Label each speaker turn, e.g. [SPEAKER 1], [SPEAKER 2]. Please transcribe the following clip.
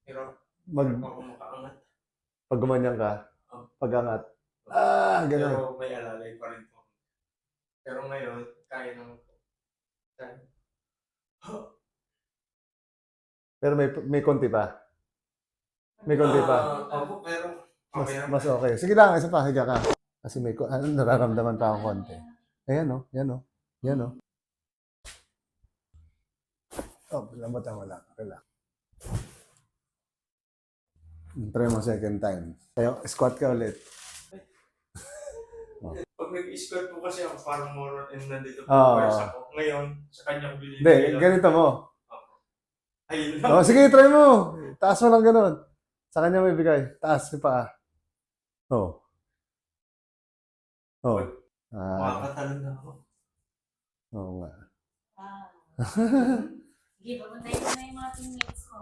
[SPEAKER 1] Pero,
[SPEAKER 2] Mag,
[SPEAKER 1] pero ako makaangat.
[SPEAKER 2] pag gumanyan ka,
[SPEAKER 1] Oh.
[SPEAKER 2] pag-angat. Ganun.
[SPEAKER 1] Pero may alalay pa rin po. Pero ngayon, kaya naman po. Kaya.
[SPEAKER 2] Pero may konti pa. May konti pa.
[SPEAKER 1] Opo, pero
[SPEAKER 2] Mas okay. Sige lang, isa pa, higa ka. Kasi nararamdaman pa akong konti. Ayan o, yan o. Yan o. Oh, lamot ang wala. Relax. Try mo second time. Tayo, squat ka ulit.
[SPEAKER 1] pag nag-squat po kasi ako, parang more and nandito po
[SPEAKER 2] Oo.
[SPEAKER 1] pwersa ko. Ngayon, sa kanya ko
[SPEAKER 2] Hindi,
[SPEAKER 1] binibigay lang.
[SPEAKER 2] ganito mo.
[SPEAKER 1] Ayun lang.
[SPEAKER 2] Oh, sige, try mo. Taas mo lang ganun. Sa kanya may bigay. Taas yung paa. Oh. Oh.
[SPEAKER 1] Makakatalon na ako.
[SPEAKER 2] Oo nga.
[SPEAKER 3] Sige, papuntahin ko na yung mga teammates ko.